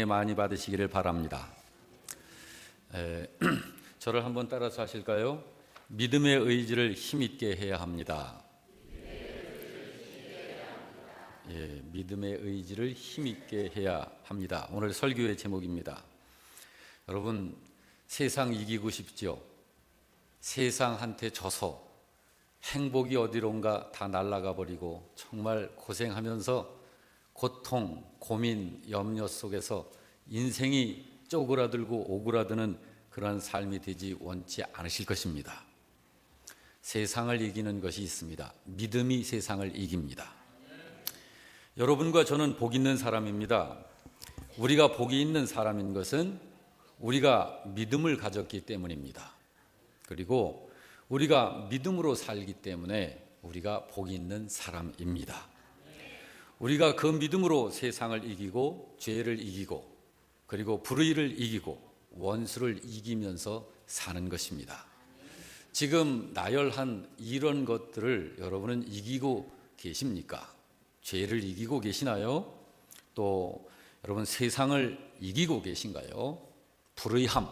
많이 받으시기를 바랍니다. 저를 한번 따라서 하실까요? 믿음의 의지를 힘있게 해야 합니다. 믿음의 의지를 힘있게 해야 합니다. 오늘 설교의 제목입니다. 여러분, 세상 이기고 싶지요? 세상한테 져서 행복이 어디론가 다 날아가 버리고 정말 고생하면서 고통, 고민, 염려 속에서 인생이 쪼그라들고 오그라드는 그런 삶이 되지 원치 않으실 것입니다. 세상을 이기는 것이 있습니다. 믿음이 세상을 이깁니다. 여러분과 저는 복 있는 사람입니다. 우리가 복이 있는 사람인 것은 우리가 믿음을 가졌기 때문입니다. 그리고 우리가 믿음으로 살기 때문에 우리가 복이 있는 사람입니다. 우리가 그 믿음으로 세상을 이기고 죄를 이기고 그리고 불의를 이기고 원수를 이기면서 사는 것입니다. 지금 나열한 이런 것들을 여러분은 이기고 계십니까? 죄를 이기고 계시나요? 또 여러분 세상을 이기고 계신가요? 불의함,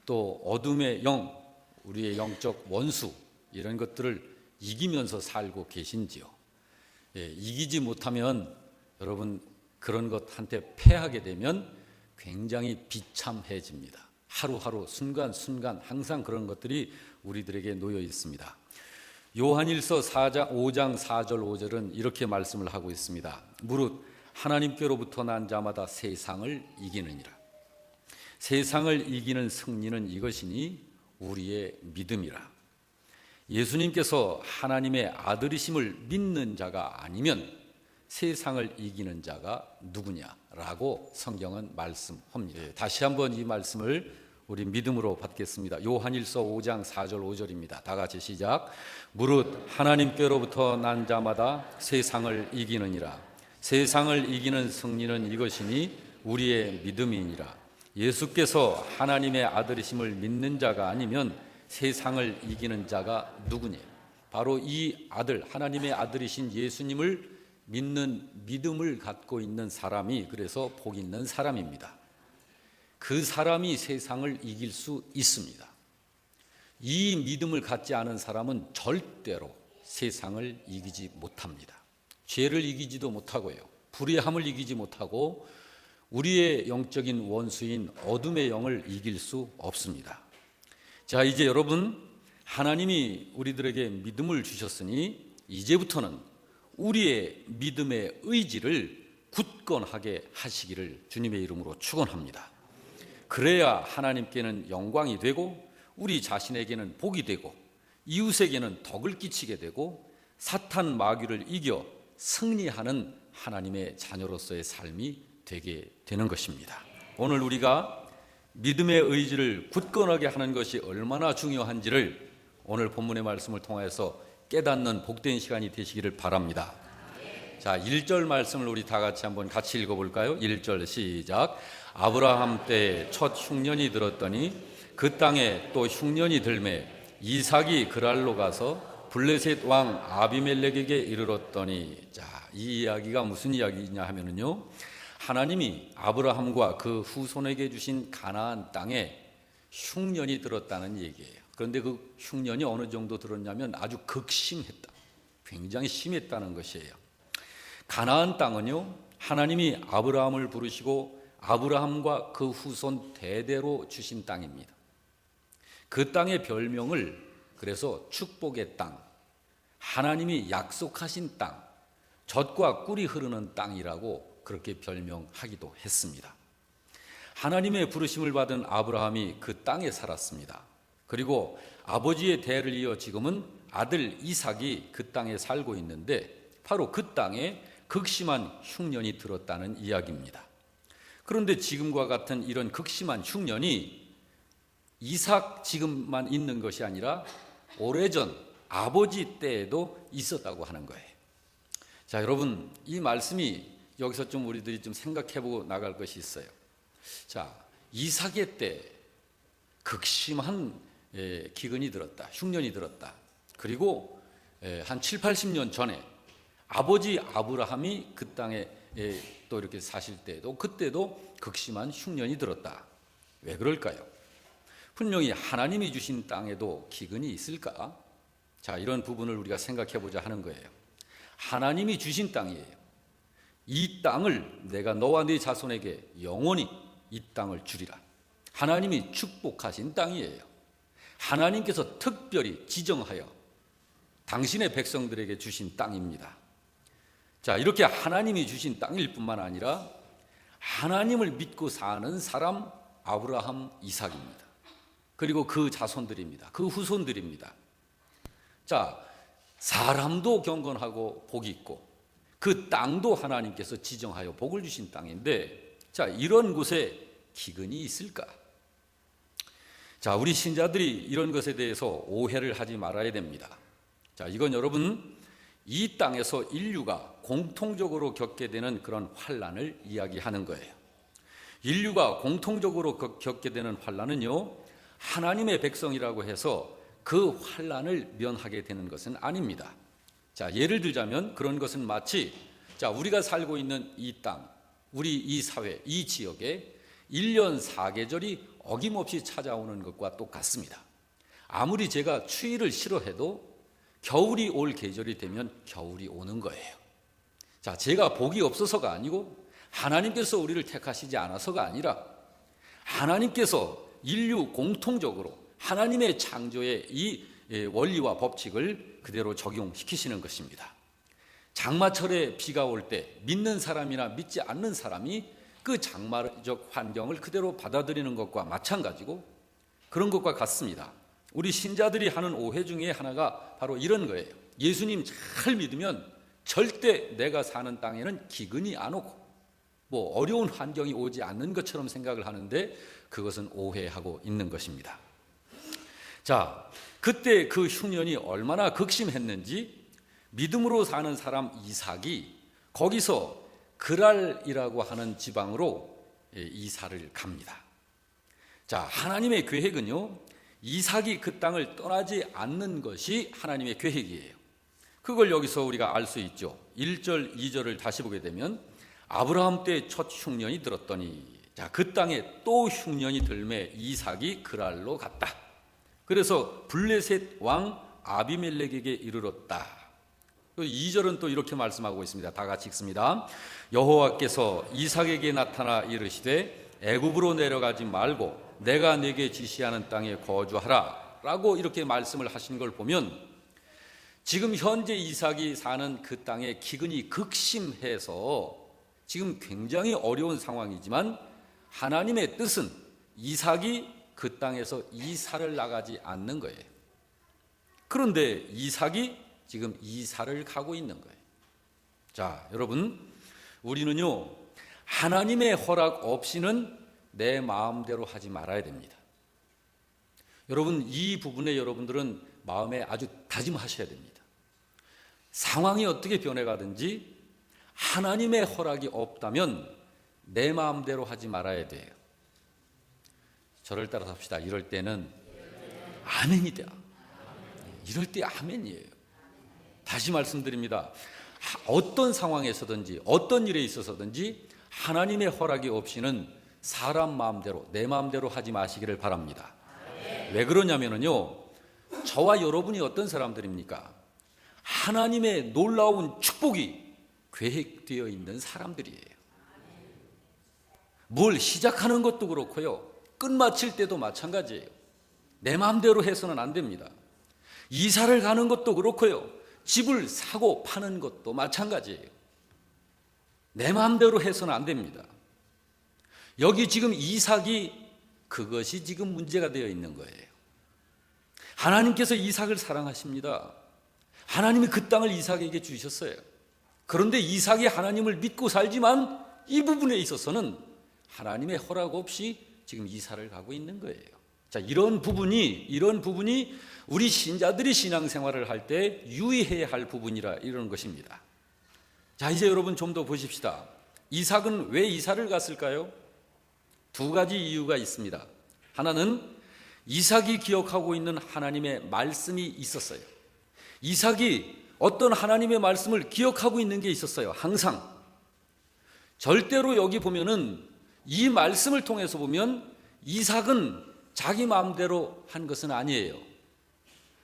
또 어둠의 영, 우리의 영적 원수 이런 것들을 이기면서 살고 계신지요? 이기지 못하면 여러분 그런 것한테 패하게 되면 굉장히 비참해집니다. 하루하루 순간순간 항상 그런 것들이 우리들에게 놓여 있습니다. 요한일서 5장 4절 5절은 이렇게 말씀을 하고 있습니다. 무릇 하나님께로부터 난 자마다 세상을 이기느니라. 세상을 이기는 승리는 이것이니 우리의 믿음이라. 예수님께서 하나님의 아들이심을 믿는 자가 아니면 세상을 이기는 자가 누구냐라고 성경은 말씀합니다. 다시 한번 이 말씀을 우리 믿음으로 받겠습니다. 요한일서 5장 4절 5절입니다. 다 같이 시작. 무릇 하나님께로부터 난 자마다 세상을 이기느니라. 세상을 이기는 승리는 이것이니 우리의 믿음이니라. 예수께서 하나님의 아들이심을 믿는 자가 아니면 세상을 이기는 자가 누구냐? 바로 이 아들, 하나님의 아들이신 예수님을 믿는 믿음을 갖고 있는 사람이 그래서 복 있는 사람입니다. 그 사람이 세상을 이길 수 있습니다. 이 믿음을 갖지 않은 사람은 절대로 세상을 이기지 못합니다. 죄를 이기지도 못하고요. 불의함을 이기지 못하고 우리의 영적인 원수인 어둠의 영을 이길 수 없습니다. 자, 이제 여러분 하나님이 우리들에게 믿음을 주셨으니 이제부터는 우리의 믿음의 의지를 굳건하게 하시기를 주님의 이름으로 축원합니다. 그래야 하나님께는 영광이 되고 우리 자신에게는 복이 되고 이웃에게는 덕을 끼치게 되고 사탄 마귀를 이겨 승리하는 하나님의 자녀로서의 삶이 되게 되는 것입니다. 오늘 우리가 믿음의 의지를 굳건하게 하는 것이 얼마나 중요한지를 오늘 본문의 말씀을 통해서 깨닫는 복된 시간이 되시기를 바랍니다. 자, 1절 말씀을 우리 다 같이 읽어볼까요? 1절 시작. 아브라함 때에 첫 흉년이 들었더니 그 땅에 또 흉년이 들매 이삭이 그랄로 가서 블레셋 왕 아비멜렉에게 이르렀더니, 자, 이 이야기가 무슨 이야기냐 하면은요, 하나님이 아브라함과 그 후손에게 주신 가나안 땅에 흉년이 들었다는 얘기예요. 그런데 그 흉년이 어느 정도 들었냐면 아주 극심했다. 굉장히 심했다는 것이에요. 가나안 땅은요, 하나님이 아브라함을 부르시고 아브라함과 그 후손 대대로 주신 땅입니다. 그 땅의 별명을 그래서 축복의 땅, 하나님이 약속하신 땅, 젖과 꿀이 흐르는 땅이라고 그렇게 별명하기도 했습니다. 하나님의 부르심을 받은 아브라함이 그 땅에 살았습니다. 그리고 아버지의 대를 이어 지금은 아들 이삭이 그 땅에 살고 있는데 바로 그 땅에 극심한 흉년이 들었다는 이야기입니다. 그런데 지금과 같은 이런 극심한 흉년이 이삭 지금만 있는 것이 아니라 오래전 아버지 때에도 있었다고 하는 거예요. 자, 여러분, 이 말씀이 여기서 좀 우리들이 좀 생각해보고 나갈 것이 있어요. 자, 이삭의 때 극심한 기근이 들었다, 흉년이 들었다. 그리고 한 7, 80년 전에 아버지 아브라함이 그 땅에 또 이렇게 사실 때도 그때도 극심한 흉년이 들었다. 왜 그럴까요? 분명히 하나님이 주신 땅에도 기근이 있을까? 자, 이런 부분을 우리가 생각해 보자 하는 거예요. 하나님이 주신 땅이에요. 이 땅을 내가 너와 네 자손에게 영원히 이 땅을 주리라. 하나님이 축복하신 땅이에요. 하나님께서 특별히 지정하여 당신의 백성들에게 주신 땅입니다. 자, 이렇게 하나님이 주신 땅일 뿐만 아니라 하나님을 믿고 사는 사람 아브라함, 이삭입니다. 그리고 그 자손들입니다. 그 후손들입니다. 자, 사람도 경건하고 복이 있고 그 땅도 하나님께서 지정하여 복을 주신 땅인데, 자, 이런 곳에 기근이 있을까? 자, 우리 신자들이 이런 것에 대해서 오해를 하지 말아야 됩니다. 자, 이건 여러분, 이 땅에서 인류가 공통적으로 겪게 되는 그런 환난을 이야기하는 거예요. 인류가 공통적으로 겪게 되는 환난은요, 하나님의 백성이라고 해서 그 환난을 면하게 되는 것은 아닙니다. 자, 예를 들자면 그런 것은 마치, 자, 우리가 살고 있는 이 땅, 우리 이 사회, 이 지역에 1년 4계절이 어김없이 찾아오는 것과 똑같습니다. 아무리 제가 추위를 싫어해도 겨울이 올 계절이 되면 겨울이 오는 거예요. 자, 제가 복이 없어서가 아니고 하나님께서 우리를 택하시지 않아서가 아니라 하나님께서 인류 공통적으로 하나님의 창조의 이 원리와 법칙을 그대로 적용시키시는 것입니다. 장마철에 비가 올 때 믿는 사람이나 믿지 않는 사람이 그 장마적 환경을 그대로 받아들이는 것과 마찬가지고 그런 것과 같습니다. 우리 신자들이 하는 오해 중에 하나가 바로 이런 거예요. 예수님 잘 믿으면 절대 내가 사는 땅에는 기근이 안 오고 뭐 어려운 환경이 오지 않는 것처럼 생각을 하는데 그것은 오해하고 있는 것입니다. 자, 그때 그 흉년이 얼마나 극심했는지 믿음으로 사는 사람 이삭이 거기서 그랄이라고 하는 지방으로 이사를 갑니다. 자, 하나님의 계획은요, 이삭이 그 땅을 떠나지 않는 것이 하나님의 계획이에요. 그걸 여기서 우리가 알 수 있죠. 1절, 2절을 다시 보게 되면 아브라함 때 첫 흉년이 들었더니, 자, 그 땅에 또 흉년이 들매 이삭이 그랄로 갔다. 그래서 블레셋 왕 아비멜렉에게 이르렀다. 2절은 또 이렇게 말씀하고 있습니다. 다 같이 읽습니다. 여호와께서 이삭에게 나타나 이르시되 애굽으로 내려가지 말고 내가 네게 지시하는 땅에 거주하라 라고 이렇게 말씀을 하신 걸 보면 지금 현재 이삭이 사는 그 땅에 기근이 극심해서 지금 굉장히 어려운 상황이지만 하나님의 뜻은 이삭이 그 땅에서 이사를 나가지 않는 거예요. 그런데 이삭이 지금 이사를 가고 있는 거예요. 자, 여러분, 우리는요, 하나님의 허락 없이는 내 마음대로 하지 말아야 됩니다. 여러분, 이 부분에 여러분들은 마음에 아주 다짐하셔야 됩니다. 상황이 어떻게 변해가든지 하나님의 허락이 없다면 내 마음대로 하지 말아야 돼요. 저를 따라서 합시다. 이럴 때는 아멘이다. 이럴 때 아멘이에요. 다시 말씀드립니다. 어떤 상황에서든지 어떤 일에 있어서든지 하나님의 허락이 없이는 사람 마음대로 내 마음대로 하지 마시기를 바랍니다. 왜 그러냐면요, 저와 여러분이 어떤 사람들입니까? 하나님의 놀라운 축복이 계획되어 있는 사람들이에요. 뭘 시작하는 것도 그렇고요, 끝마칠 때도 마찬가지예요. 내 마음대로 해서는 안 됩니다. 이사를 가는 것도 그렇고요, 집을 사고 파는 것도 마찬가지예요. 내 마음대로 해서는 안 됩니다. 여기 지금 이삭이 그것이 지금 문제가 되어 있는 거예요. 하나님께서 이삭을 사랑하십니다. 하나님이 그 땅을 이삭에게 주셨어요. 그런데 이삭이 하나님을 믿고 살지만 이 부분에 있어서는 하나님의 허락 없이 지금 이사를 가고 있는 거예요. 자, 이런 부분이 우리 신자들이 신앙생활을 할 때 유의해야 할 부분이라 이런 것입니다. 자, 이제 여러분 좀 더 보십시다. 이삭은 왜 이사를 갔을까요? 두 가지 이유가 있습니다. 하나는 이삭이 기억하고 있는 하나님의 말씀이 있었어요. 이삭이 어떤 하나님의 말씀을 기억하고 있는 게 있었어요. 항상. 절대로 여기 보면은 이 말씀을 통해서 보면 이삭은 자기 마음대로 한 것은 아니에요.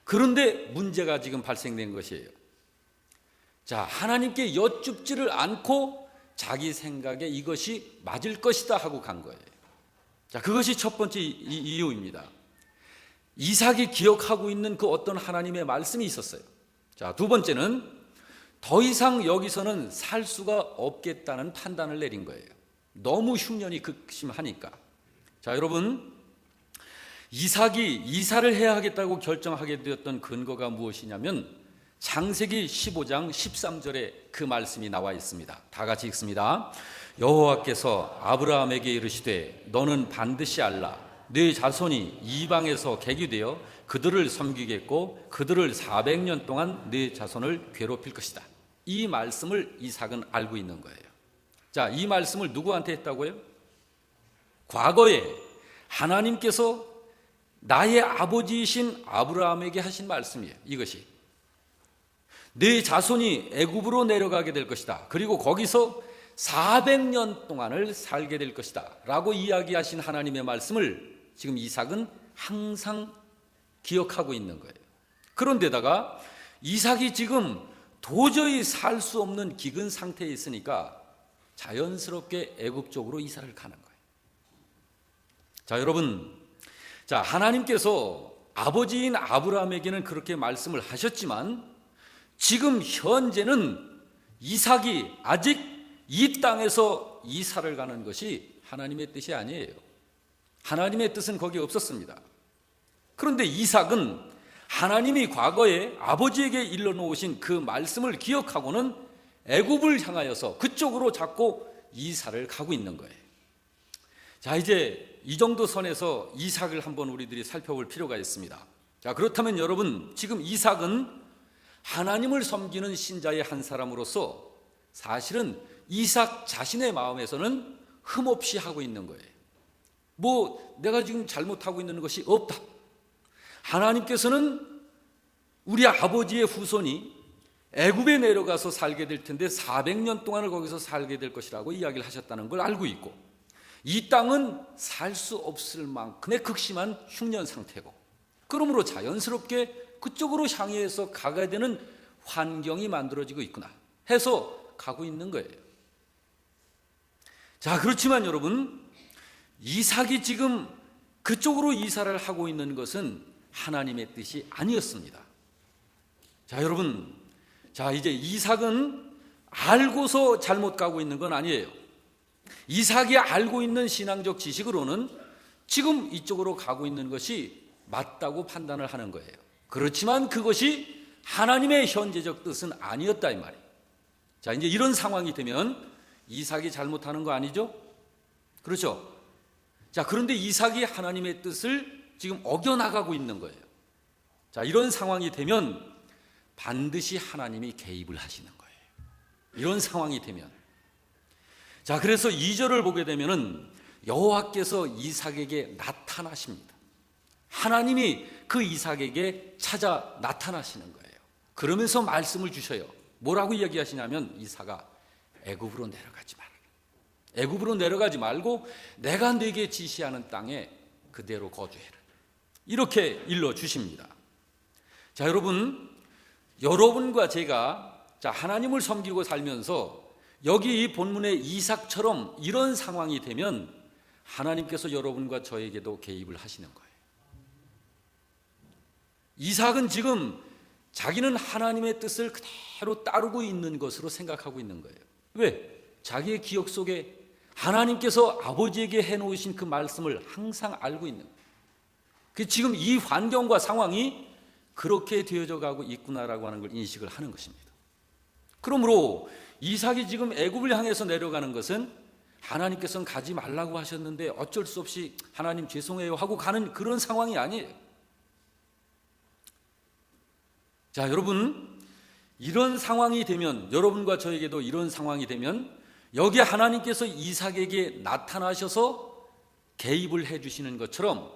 그런데 문제가 지금 발생된 것이에요. 자, 하나님께 여쭙지를 않고 자기 생각에 이것이 맞을 것이다 하고 간 거예요. 자, 그것이 첫 번째 이유입니다. 이삭이 기억하고 있는 그 어떤 하나님의 말씀이 있었어요. 자, 두 번째는 더 이상 여기서는 살 수가 없겠다는 판단을 내린 거예요. 너무 흉년이 극심하니까. 자, 여러분, 이삭이 이사를 해야 하겠다고 결정하게 되었던 근거가 무엇이냐면 창세기 15장 13절에 그 말씀이 나와 있습니다. 다 같이 읽습니다. 여호와께서 아브라함에게 이르시되 너는 반드시 알라. 네 자손이 이방에서 객이 되어 그들을 섬기겠고 그들을 400년 동안 네 자손을 괴롭힐 것이다. 이 말씀을 이삭은 알고 있는 거예요. 자, 이 말씀을 누구한테 했다고요? 과거에 하나님께서 나의 아버지이신 아브라함에게 하신 말씀이에요. 이것이 네 자손이 애굽으로 내려가게 될 것이다. 그리고 거기서 400년 동안을 살게 될 것이다 라고 이야기하신 하나님의 말씀을 지금 이삭은 항상 기억하고 있는 거예요. 그런데다가 이삭이 지금 도저히 살 수 없는 기근 상태에 있으니까 자연스럽게 애굽 쪽으로 이사를 가는 거예요. 자, 여러분, 자, 하나님께서 아버지인 아브라함에게는 그렇게 말씀을 하셨지만 지금 현재는 이삭이 아직 이 땅에서 이사를 가는 것이 하나님의 뜻이 아니에요. 하나님의 뜻은 거기에 없었습니다. 그런데 이삭은 하나님이 과거에 아버지에게 일러놓으신 그 말씀을 기억하고는 애굽을 향하여서 그쪽으로 자꾸 이사를 가고 있는 거예요. 자, 이제 이 정도 선에서 이삭을 한번 우리들이 살펴볼 필요가 있습니다. 자, 그렇다면 여러분, 지금 이삭은 하나님을 섬기는 신자의 한 사람으로서 사실은 이삭 자신의 마음에서는 흠없이 하고 있는 거예요. 뭐 내가 지금 잘못하고 있는 것이 없다. 하나님께서는 우리 아버지의 후손이 애굽에 내려가서 살게 될 텐데 400년 동안을 거기서 살게 될 것이라고 이야기를 하셨다는 걸 알고 있고, 이 땅은 살 수 없을 만큼의 극심한 흉년 상태고, 그러므로 자연스럽게 그쪽으로 향해서 가게 되는 환경이 만들어지고 있구나 해서 가고 있는 거예요. 자, 그렇지만 여러분, 이삭이 지금 그쪽으로 이사를 하고 있는 것은 하나님의 뜻이 아니었습니다. 자, 여러분, 자, 이제 이삭은 알고서 잘못 가고 있는 건 아니에요. 이삭이 알고 있는 신앙적 지식으로는 지금 이쪽으로 가고 있는 것이 맞다고 판단을 하는 거예요. 그렇지만 그것이 하나님의 현재적 뜻은 아니었다 이 말이에요. 자, 이제 이런 상황이 되면 이삭이 잘못하는 거 아니죠? 그렇죠? 자, 그런데 이삭이 하나님의 뜻을 지금 어겨나가고 있는 거예요. 자, 이런 상황이 되면 반드시 하나님이 개입을 하시는 거예요. 이런 상황이 되면. 자, 그래서 2절을 보게 되면은 여호와께서 이삭에게 나타나십니다. 하나님이 그 이삭에게 찾아 나타나시는 거예요. 그러면서 말씀을 주셔요. 뭐라고 이야기하시냐면 이삭아, 애굽으로 내려가지 마라. 애굽으로 내려가지 말고 내가 네게 지시하는 땅에 그대로 거주해라. 이렇게 일러주십니다. 자, 여러분과 제가 하나님을 섬기고 살면서 여기 이 본문의 이삭처럼 이런 상황이 되면 하나님께서 여러분과 저에게도 개입을 하시는 거예요. 이삭은 지금 자기는 하나님의 뜻을 그대로 따르고 있는 것으로 생각하고 있는 거예요. 왜? 자기의 기억 속에 하나님께서 아버지에게 해놓으신 그 말씀을 항상 알고 있는 거예요. 지금 이 환경과 상황이 그렇게 되어져 가고 있구나라고 하는 걸 인식을 하는 것입니다. 그러므로 이삭이 지금 애굽을 향해서 내려가는 것은 하나님께서는 가지 말라고 하셨는데 어쩔 수 없이 하나님 죄송해요 하고 가는 그런 상황이 아니에요. 자, 여러분, 이런 상황이 되면, 여러분과 저에게도 이런 상황이 되면 여기 하나님께서 이삭에게 나타나셔서 개입을 해주시는 것처럼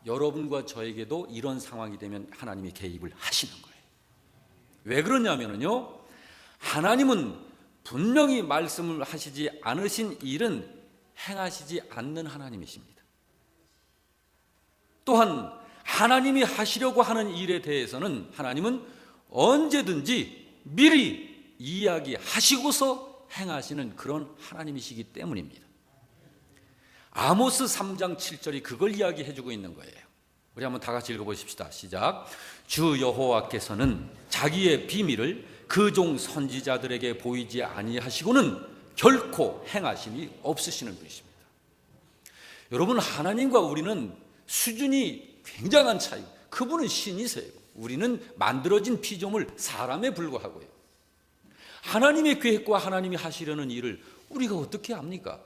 여러분과 저에게도 이런 상황이 되면 하나님이 개입을 하시는 거예요. 왜 그러냐면요, 하나님은 분명히 말씀을 하시지 않으신 일은 행하시지 않는 하나님이십니다. 또한 하나님이 하시려고 하는 일에 대해서는 하나님은 언제든지 미리 이야기하시고서 행하시는 그런 하나님이시기 때문입니다. 아모스 3장 7절이 그걸 이야기해주고 있는 거예요. 우리 한번 다 같이 읽어보십시다. 시작. 주 여호와께서는 자기의 비밀을 그 종 선지자들에게 보이지 아니하시고는 결코 행하심이 없으시는 분이십니다. 여러분, 하나님과 우리는 수준이 굉장한 차이. 그분은 신이세요. 우리는 만들어진 피조물 사람에 불과하고요. 하나님의 계획과 하나님이 하시려는 일을 우리가 어떻게 압니까?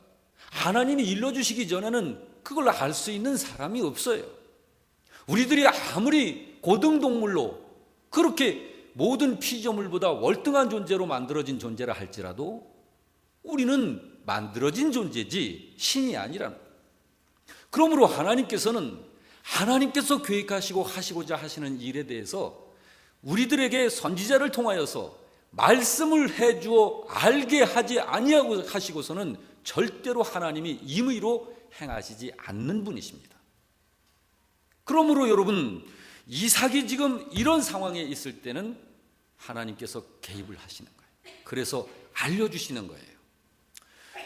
하나님이 일러주시기 전에는 그걸 알 수 있는 사람이 없어요. 우리들이 아무리 고등동물로 그렇게 모든 피조물보다 월등한 존재로 만들어진 존재라 할지라도 우리는 만들어진 존재지 신이 아니라는 거예요. 그러므로 하나님께서 계획하시고 하시고자 하시는 일에 대해서 우리들에게 선지자를 통하여서 말씀을 해주어 알게 하지 아니하고 하시고서는 절대로 하나님이 임의로 행하시지 않는 분이십니다. 그러므로 여러분, 이삭이 지금 이런 상황에 있을 때는 하나님께서 개입을 하시는 거예요. 그래서 알려주시는 거예요.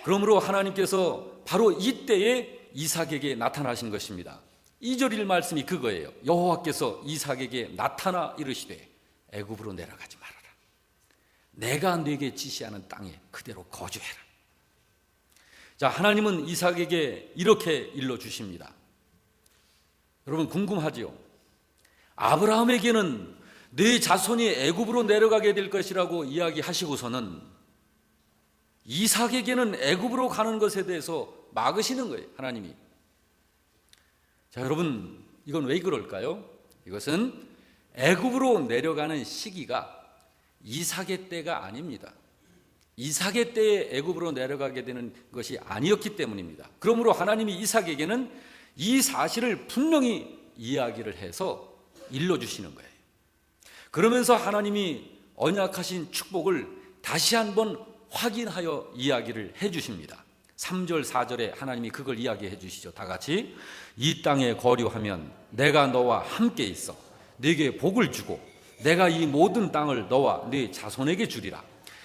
그러므로 하나님께서 바로 이때에 이삭에게 나타나신 것입니다. 2절 1 말씀이 그거예요. 여호와께서 이삭에게 나타나 이르시되 애굽으로 내려가지 말아라. 내가 네게 지시하는 땅에 그대로 거주해라. 자, 하나님은 이삭에게 이렇게 일러주십니다. 여러분, 궁금하지요? 아브라함에게는 네 자손이 애굽으로 내려가게 될 것이라고 이야기하시고서는 이삭에게는 애굽으로 가는 것에 대해서 막으시는 거예요, 하나님이. 자, 여러분, 이건 왜 그럴까요? 이것은 애굽으로 내려가는 시기가 이삭의 때가 아닙니다. 이삭의 때에 애굽으로 내려가게 되는 것이 아니었기 때문입니다. 그러므로 하나님이 이삭에게는 이 사실을 분명히 이야기를 해서 일러주시는 거예요. 그러면서 하나님이 언약하신 축복을 다시 한번 확인하여 이야기를 해주십니다. 3절 4절에 하나님이 그걸 이야기해 주시죠. 다 같이. 이 땅에 거류하면 내가 너와 함께 있어 네게 복을 주고 내가 이 모든 땅을 너와 네 자손에게 주리라.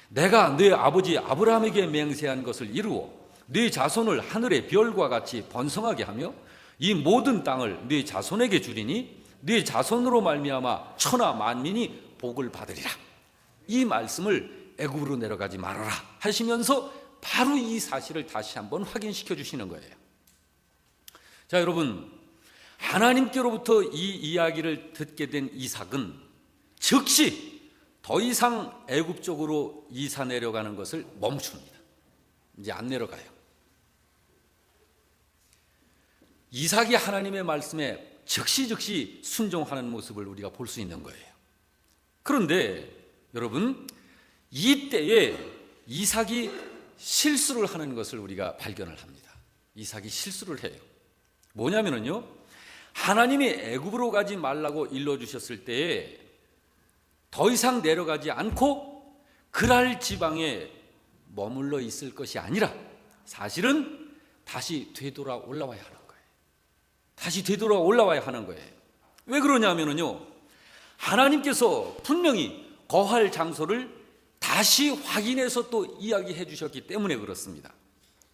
내가 네 아버지 아브라함에게 맹세한 것을 이루어 네 자손을 하늘의 별과 같이 번성하게 하며 이 모든 땅을 네 자손에게 주리니 네 자손으로 말미암아 천하 만민이 복을 받으리라. 이 말씀을 애굽으로 내려가지 말아라 하시면서 바로 이 사실을 다시 한번 확인시켜 주시는 거예요. 자, 여러분, 하나님께로부터 이 이야기를 듣게 된 이삭은 즉시 더 이상 애굽 쪽으로 이사 내려가는 것을 멈춥니다. 이제 안 내려가요. 이삭이 하나님의 말씀에 즉시 순종하는 모습을 우리가 볼 수 있는 거예요. 그런데 여러분, 이때에 이삭이 실수를 하는 것을 우리가 발견을 합니다. 이삭이 실수를 해요. 뭐냐면요, 하나님이 애굽으로 가지 말라고 일러주셨을 때에 더 이상 내려가지 않고 그랄 지방에 머물러 있을 것이 아니라 사실은 다시 되돌아 올라와야 하는 거예요. 다시 되돌아 올라와야 하는 거예요. 왜 그러냐면요, 하나님께서 분명히 거할 장소를 다시 확인해서 또 이야기해 주셨기 때문에 그렇습니다.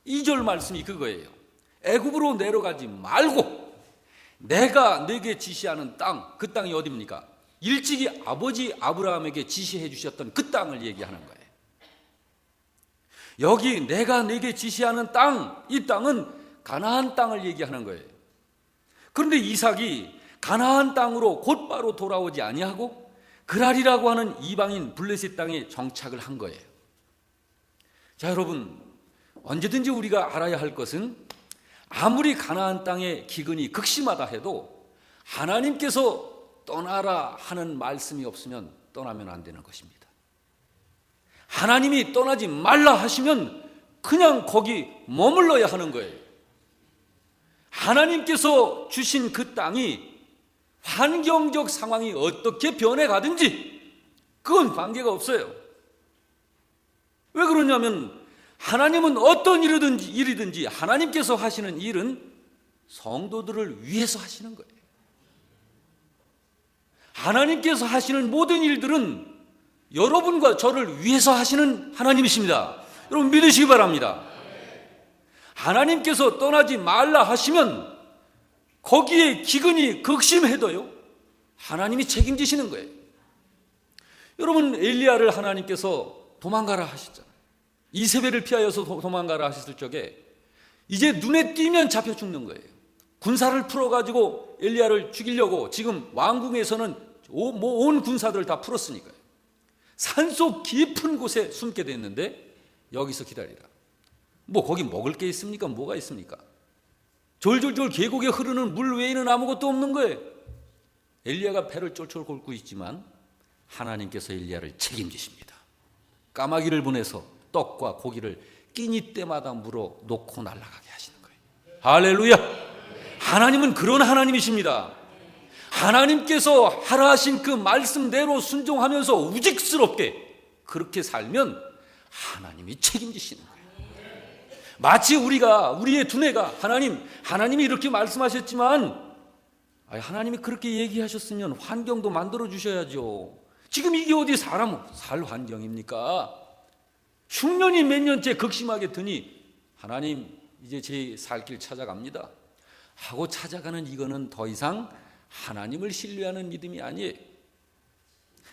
2절 말씀이 그거예요. 애굽으로 내려가지 말고 내가 네게 지시하는 땅, 그 땅이 어디입니까? 일찍이 아버지 아브라함에게 지시해 주셨던 그 땅을 얘기하는 거예요. 여기 내가 네게 지시하는 땅, 이 땅은 가나안 땅을 얘기하는 거예요. 그런데 이삭이 가나안 땅으로 곧바로 돌아오지 아니하고 그랄이라고 하는 이방인 블레셋 땅에 정착을 한 거예요. 자, 여러분, 언제든지 우리가 알아야 할 것은 아무리 가나안 땅의 기근이 극심하다 해도 하나님께서 떠나라 하는 말씀이 없으면 떠나면 안 되는 것입니다. 하나님이 떠나지 말라 하시면 그냥 거기 머물러야 하는 거예요. 하나님께서 주신 그 땅이 환경적 상황이 어떻게 변해가든지 그건 관계가 없어요. 왜 그러냐면 하나님은 어떤 일이든지 하나님께서 하시는 일은 성도들을 위해서 하시는 거예요. 하나님께서 하시는 모든 일들은 여러분과 저를 위해서 하시는 하나님이십니다. 여러분 믿으시기 바랍니다. 하나님께서 떠나지 말라 하시면 거기에 기근이 극심해도요 하나님이 책임지시는 거예요. 여러분 엘리야를 하나님께서 도망가라 하셨잖아요. 이세벨을 피하여서 도망가라 하셨을 적에 이제 눈에 띄면 잡혀 죽는 거예요. 군사를 풀어가지고 엘리야를 죽이려고 지금 왕궁에서는 온 군사들을 다 풀었으니까요. 산속 깊은 곳에 숨게 됐는데 여기서 기다리라. 뭐 거기 먹을 게 있습니까? 뭐가 있습니까? 졸졸졸 계곡에 흐르는 물 외에는 아무것도 없는 거예요. 엘리야가 배를 쫄쫄 곪고 있지만 하나님께서 엘리야를 책임지십니다. 까마귀를 보내서 떡과 고기를 끼니 때마다 물어 놓고 날아가게 하시는 거예요. 할렐루야! 하나님은 그런 하나님이십니다. 하나님께서 하라 하신 그 말씀대로 순종하면서 우직스럽게 그렇게 살면 하나님이 책임지시는 거예요. 마치 우리의 두뇌가 하나님이 이렇게 말씀하셨지만 하나님이 그렇게 얘기하셨으면 환경도 만들어 주셔야죠. 지금 이게 어디 사람 살 환경입니까? 흉년이 몇 년째 극심하게 드니 하나님 이제 제 살 길 찾아갑니다 하고 찾아가는 이거는 더 이상 하나님을 신뢰하는 믿음이 아니에요.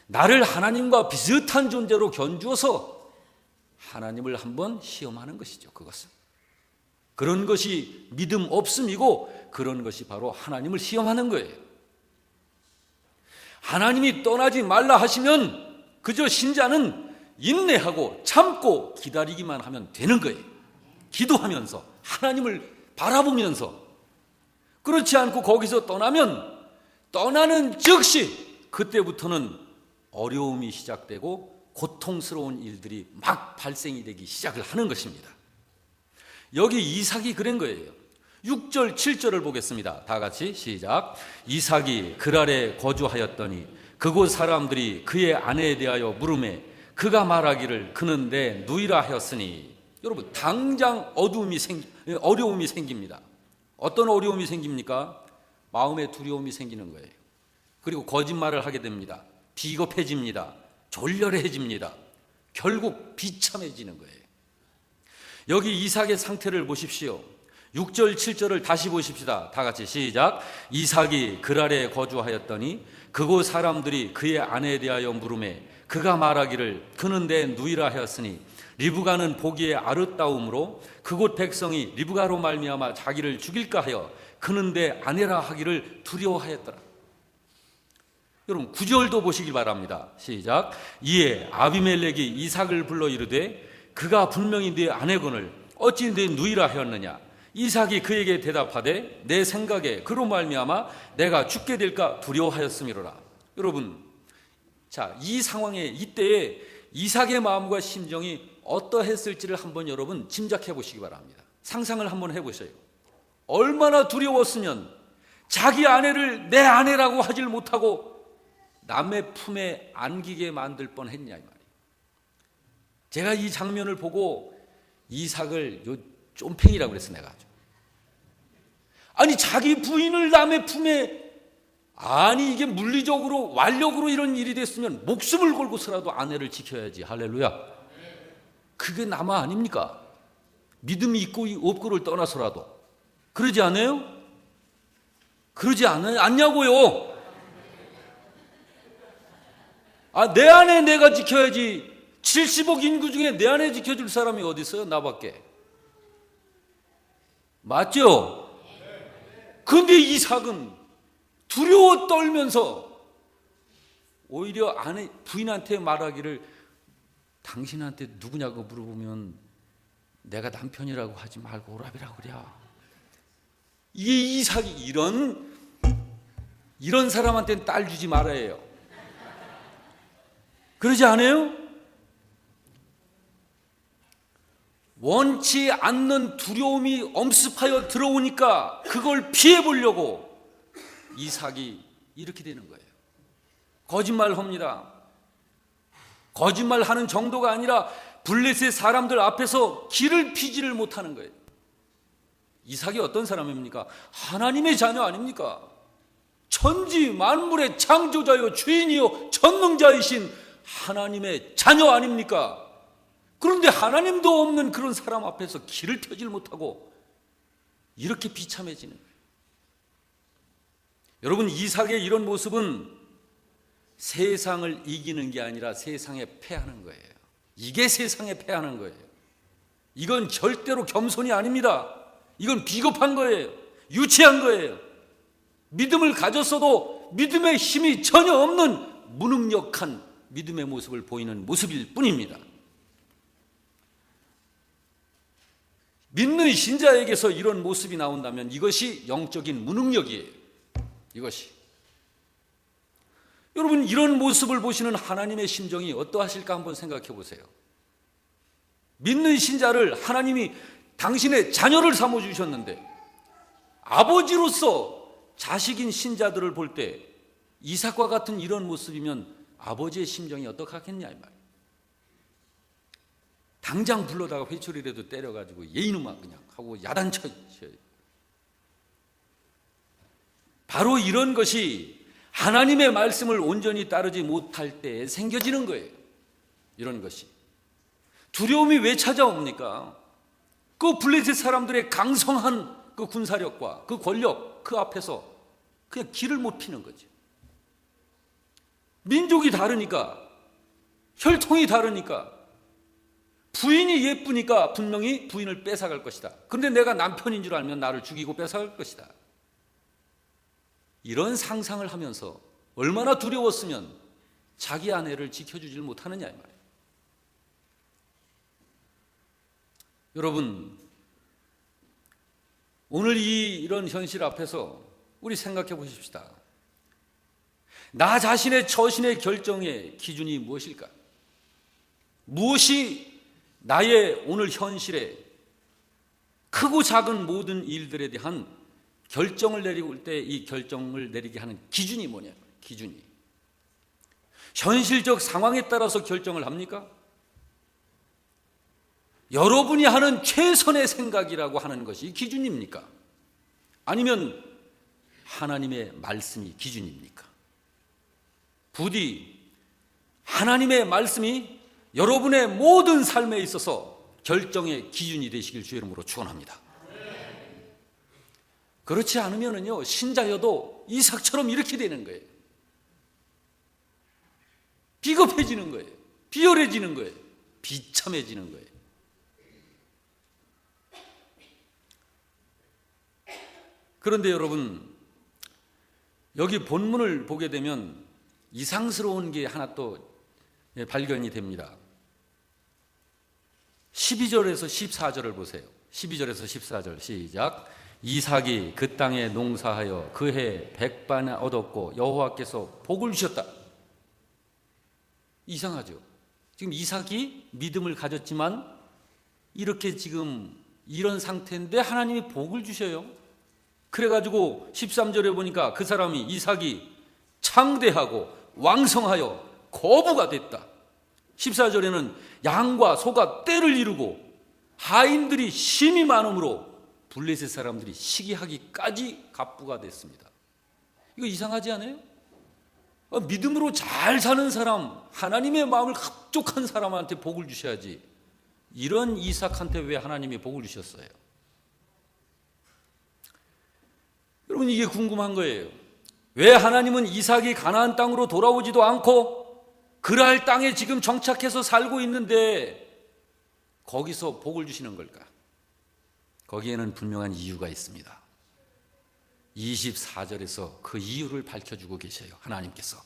나를 하나님과 비슷한 존재로 견주어서 하나님을 한번 시험하는 것이죠. 그것은 그런 것이 믿음 없음이고 그런 것이 바로 하나님을 시험하는 거예요. 하나님이 떠나지 말라 하시면 그저 신자는 인내하고 참고 기다리기만 하면 되는 거예요. 기도하면서 하나님을 바라보면서. 그렇지 않고 거기서 떠나는 즉시 그때부터는 어려움이 시작되고 고통스러운 일들이 막 발생이 되기 시작을 하는 것입니다. 여기 이삭이 그런 거예요. 6절 7절을 보겠습니다. 다 같이 시작. 이삭이 그랄에 거주하였더니 그곳 사람들이 그의 아내에 대하여 물으매 그가 말하기를 그는 내 누이라 하였으니. 여러분 당장 어려움이 생깁니다. 어떤 어려움이 생깁니까? 마음의 두려움이 생기는 거예요. 그리고 거짓말을 하게 됩니다. 비겁해집니다. 졸렬해집니다. 결국 비참해지는 거예요. 여기 이삭의 상태를 보십시오. 6절 7절을 다시 보십시다. 다 같이 시작. 이삭이 그랄에 거주하였더니 그곳 사람들이 그의 아내에 대하여 물으매 그가 말하기를 그는 내 누이라 하였으니 리브가는 보기에 아름다움으로 그곳 백성이 리브가로 말미암아 자기를 죽일까 하여 그는 내 아내라 하기를 두려워하였더라. 여러분 9절도 보시기 바랍니다. 시작. 이에 아비멜렉이 이삭을 불러 이르되 그가 분명히 네 아내거늘 어찌 네 누이라 하였느냐. 이삭이 그에게 대답하되 내 생각에 그로 말미암아 내가 죽게 될까 두려워하였음이로라. 여러분 자, 이 상황에 이때에 이삭의 마음과 심정이 어떠했을지를 한번 여러분 짐작해 보시기 바랍니다. 상상을 한번 해보세요. 얼마나 두려웠으면 자기 아내를 내 아내라고 하질 못하고 남의 품에 안기게 만들 뻔했냐 이 말이에요. 제가 이 장면을 보고 이삭을 쫌팽이라고 그랬어 내가. 아니 자기 부인을 남의 품에 이게 물리적으로 완력으로 이런 일이 됐으면 목숨을 걸고서라도 아내를 지켜야지. 할렐루야. 그게 남아 아닙니까? 믿음이 있고 없고를 떠나서라도 그러지 않아요? 그러지 않냐고요. 내 아내 내가 지켜야지. 70억 인구 중에 내 아내 지켜줄 사람이 어디 있어요? 나밖에. 맞죠? 근데 이삭은 두려워 떨면서 오히려 부인한테 말하기를 당신한테 누구냐고 물어보면 내가 남편이라고 하지 말고 오라비라고 그래. 이 이삭이 이런 사람한테는 딸 주지 말아야 해요. 그러지 않아요? 원치 않는 두려움이 엄습하여 들어오니까 그걸 피해보려고 이삭이 이렇게 되는 거예요. 거짓말합니다. 거짓말하는 정도가 아니라 블레셋 사람들 앞에서 길을 피지를 못하는 거예요. 이삭이 어떤 사람입니까? 하나님의 자녀 아닙니까? 천지 만물의 창조자요 주인이요 전능자이신 하나님의 자녀 아닙니까? 그런데 하나님도 없는 그런 사람 앞에서 길을 펴질 못하고 이렇게 비참해지는 거예요. 여러분, 이삭의 이런 모습은 세상을 이기는 게 아니라 세상에 패하는 거예요. 이게 세상에 패하는 거예요. 이건 절대로 겸손이 아닙니다. 이건 비겁한 거예요. 유치한 거예요. 믿음을 가졌어도 믿음의 힘이 전혀 없는 무능력한 믿음의 모습을 보이는 모습일 뿐입니다. 믿는 신자에게서 이런 모습이 나온다면 이것이 영적인 무능력이에요. 이것이. 여러분, 이런 모습을 보시는 하나님의 심정이 어떠하실까 한번 생각해 보세요. 믿는 신자를 하나님이 당신의 자녀를 삼아주셨는데 아버지로서 자식인 신자들을 볼 때 이삭과 같은 이런 모습이면 아버지의 심정이 어떡하겠냐 이 말이에요. 당장 불러다가 회초리라도 때려가지고 예이놈아 그냥 하고 야단쳐요. 바로 이런 것이 하나님의 말씀을 온전히 따르지 못할 때 생겨지는 거예요. 이런 것이. 두려움이 왜 찾아옵니까? 그 블레셋 사람들의 강성한 그 군사력과 그 권력 그 앞에서 그냥 길을 못 피는 거죠. 민족이 다르니까, 혈통이 다르니까, 부인이 예쁘니까 분명히 부인을 뺏어갈 것이다. 그런데 내가 남편인 줄 알면 나를 죽이고 뺏어갈 것이다. 이런 상상을 하면서 얼마나 두려웠으면 자기 아내를 지켜주질 못하느냐 이 말이에요. 여러분, 오늘 이런 현실 앞에서 우리 생각해 보십시다. 나 자신의 처신의 결정의 기준이 무엇일까? 무엇이 나의 오늘 현실에 크고 작은 모든 일들에 대한 결정을 내릴 때 이 결정을 내리게 하는 기준이 뭐냐? 기준이. 현실적 상황에 따라서 결정을 합니까? 여러분이 하는 최선의 생각이라고 하는 것이 기준입니까? 아니면 하나님의 말씀이 기준입니까? 부디 하나님의 말씀이 여러분의 모든 삶에 있어서 결정의 기준이 되시길 주의 이름으로 축원합니다. 그렇지 않으면요 신자여도 이삭처럼 이렇게 되는 거예요. 비겁해지는 거예요. 비열해지는 거예요. 비참해지는 거예요. 그런데 여러분, 여기 본문을 보게 되면 이상스러운 게 하나 또 발견이 됩니다. 12절에서 14절을 보세요. 12절에서 14절 시작. 이삭이 그 땅에 농사하여 그 해 백반을 얻었고 여호와께서 복을 주셨다. 이상하죠. 지금 이삭이 믿음을 가졌지만 이렇게 지금 이런 상태인데 하나님이 복을 주셔요. 그래가지고 13절에 보니까 그 사람이 이삭이 창대하고 왕성하여 거부가 됐다. 14절에는 양과 소가 떼를 이루고 하인들이 심이 많음으로 블레셋 사람들이 시기하기까지 갑부가 됐습니다. 이거 이상하지 않아요? 믿음으로 잘 사는 사람, 하나님의 마음을 합족한 사람한테 복을 주셔야지 이런 이삭한테 왜 하나님이 복을 주셨어요? 여러분, 이게 궁금한 거예요. 왜 하나님은 이삭이 가나안 땅으로 돌아오지도 않고 그랄 땅에 지금 정착해서 살고 있는데 거기서 복을 주시는 걸까? 거기에는 분명한 이유가 있습니다. 24절에서 그 이유를 밝혀주고 계셔요. 하나님께서.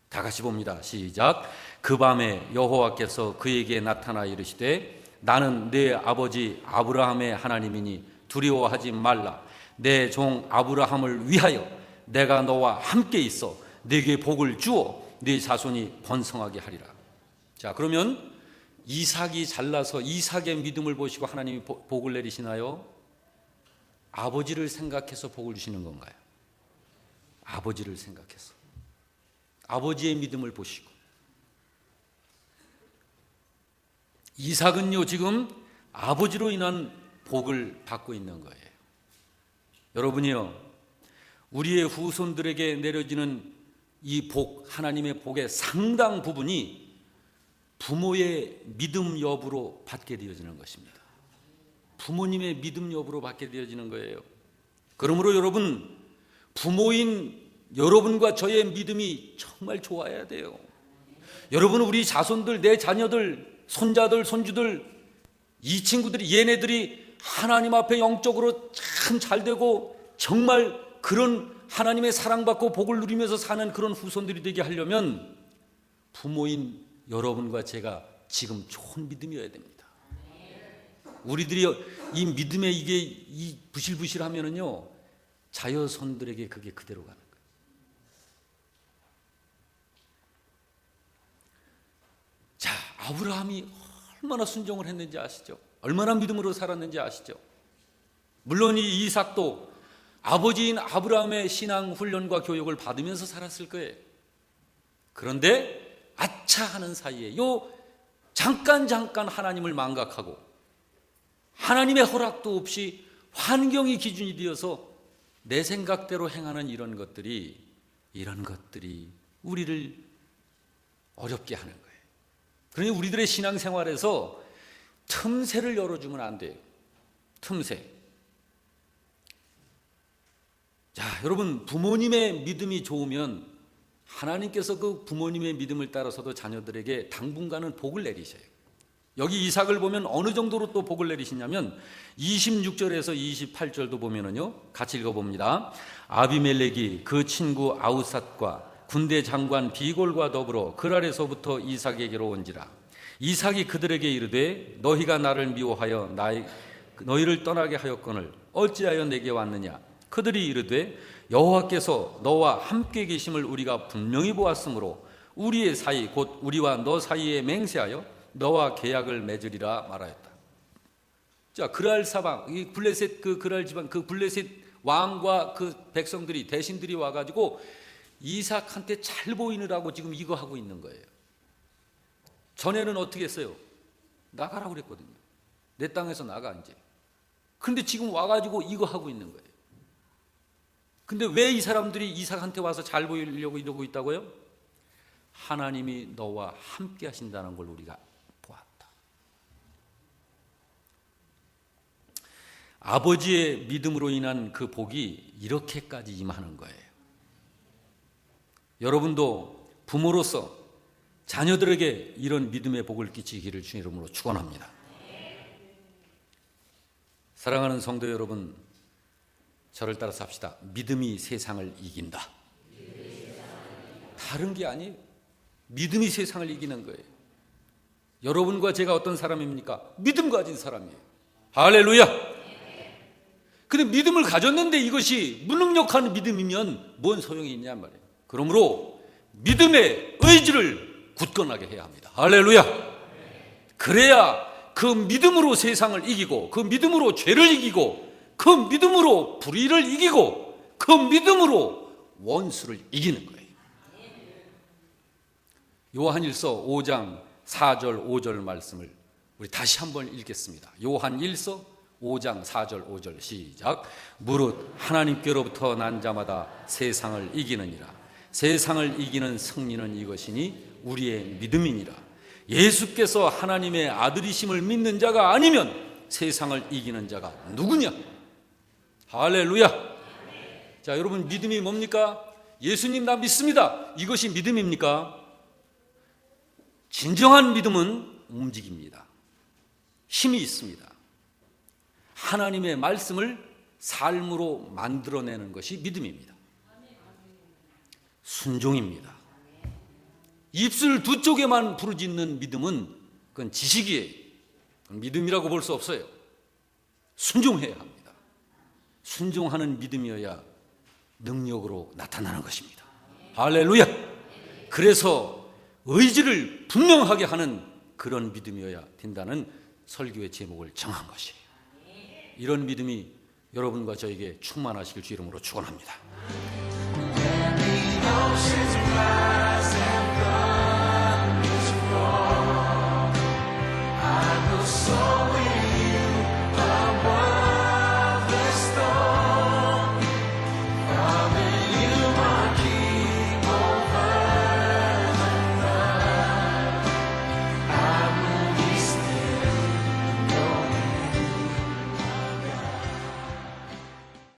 다 같이 봅니다. 시작. 그 밤에 여호와께서 그에게 나타나 이르시되 나는 내 아버지 아브라함의 하나님이니 두려워하지 말라. 내 종 아브라함을 위하여 내가 너와 함께 있어 네게 복을 주어 네 자손이 번성하게 하리라. 자, 그러면 이삭이 잘나서 이삭의 믿음을 보시고 하나님이 복을 내리시나요? 아버지를 생각해서 복을 주시는 건가요? 아버지를 생각해서. 아버지의 믿음을 보시고. 이삭은요 지금 아버지로 인한 복을 받고 있는 거예요. 여러분이요, 우리의 후손들에게 내려지는 이 복, 하나님의 복의 상당 부분이 부모의 믿음 여부로 받게 되어지는 것입니다. 부모님의 믿음 여부로 받게 되어지는 거예요. 그러므로 여러분, 부모인 여러분과 저의 믿음이 정말 좋아야 돼요. 여러분, 우리 자손들, 내 자녀들, 손자들, 손주들, 이 친구들이, 얘네들이 하나님 앞에 영적으로 참 잘되고 정말 그런 하나님의 사랑받고 복을 누리면서 사는 그런 후손들이 되게 하려면 부모인 여러분과 제가 지금 좋은 믿음이어야 됩니다. 우리들이 이 믿음에 이게 이 부실부실하면은요, 자녀손들에게 그게 그대로 가는 거예요. 자, 아브라함이 얼마나 순종을 했는지 아시죠? 얼마나 믿음으로 살았는지 아시죠? 물론 이 이삭도 아버지인 아브라함의 신앙 훈련과 교육을 받으면서 살았을 거예요. 그런데 아차 하는 사이에 잠깐 하나님을 망각하고 하나님의 허락도 없이 환경이 기준이 되어서 내 생각대로 행하는 이런 것들이 우리를 어렵게 하는 거예요. 그러니 우리들의 신앙생활에서 틈새를 열어주면 안 돼요. 틈새. 자, 여러분, 부모님의 믿음이 좋으면 하나님께서 그 부모님의 믿음을 따라서도 자녀들에게 당분간은 복을 내리셔요. 여기 이삭을 보면 어느 정도로 또 복을 내리시냐면 26절에서 28절도 보면은요, 같이 읽어봅니다. 아비멜렉이 그 친구 아우삿과 군대 장관 비골과 더불어 그랄에서부터 이삭에게로 온지라. 이삭이 그들에게 이르되 너희가 나를 미워하여 너희를 떠나게 하였거늘 어찌하여 내게 왔느냐. 그들이 이르되 여호와께서 너와 함께 계심을 우리가 분명히 보았으므로 우리의 사이 곧 우리와 너 사이에 맹세하여 너와 계약을 맺으리라 말하였다. 자, 그랄 사방, 이 블레셋 그 그랄 지방, 그 블레셋 왕과 그 백성들이, 대신들이 와가지고 이삭한테 잘 보이느라고 지금 이거 하고 있는 거예요. 전에는 어떻게 했어요? 나가라고 그랬거든요. 내 땅에서 나가 이제. 그런데 지금 와가지고 이거 하고 있는 거예요. 근데 왜 이 사람들이 이삭한테 와서 잘 보이려고 이러고 있다고요? 하나님이 너와 함께 하신다는 걸 우리가 보았다. 아버지의 믿음으로 인한 그 복이 이렇게까지 임하는 거예요. 여러분도 부모로서 자녀들에게 이런 믿음의 복을 끼치기를 주의 이름으로 축원합니다. 사랑하는 성도 여러분, 저를 따라서 합시다. 믿음이 세상을 이긴다. 다른 게 아니에요. 믿음이 세상을 이기는 거예요. 여러분과 제가 어떤 사람입니까? 믿음 가진 사람이에요. 할렐루야. 근데 믿음을 가졌는데 이것이 무능력한 믿음이면 뭔 소용이 있냐 말이에요. 그러므로 믿음의 의지를 굳건하게 해야 합니다. 할렐루야. 그래야 그 믿음으로 세상을 이기고, 그 믿음으로 죄를 이기고, 그 믿음으로 불의를 이기고, 그 믿음으로 원수를 이기는 거예요. 요한일서 5장 4절 5절 말씀을 우리 다시 한번 읽겠습니다. 요한일서 5장 4절 5절 시작. 무릇 하나님께로부터 난 자마다 세상을 이기느니라. 세상을 이기는 승리는 이것이니 우리의 믿음이니라. 예수께서 하나님의 아들이심을 믿는 자가 아니면 세상을 이기는 자가 누구냐? 할렐루야. 자, 여러분, 믿음이 뭡니까? 예수님 나 믿습니다. 이것이 믿음입니까? 진정한 믿음은 움직입니다. 힘이 있습니다. 하나님의 말씀을 삶으로 만들어내는 것이 믿음입니다. 순종입니다. 입술 두 쪽에만 부르짖는 믿음은 그건 지식이에요. 그건 믿음이라고 볼 수 없어요. 순종해야 합니다. 순종하는 믿음이어야 능력으로 나타나는 것입니다. 할렐루야. 그래서 의지를 분명하게 하는 그런 믿음이어야 된다는 설교의 제목을 정한 것이에요. 이런 믿음이 여러분과 저에게 충만하시길 주 이름으로 축원합니다.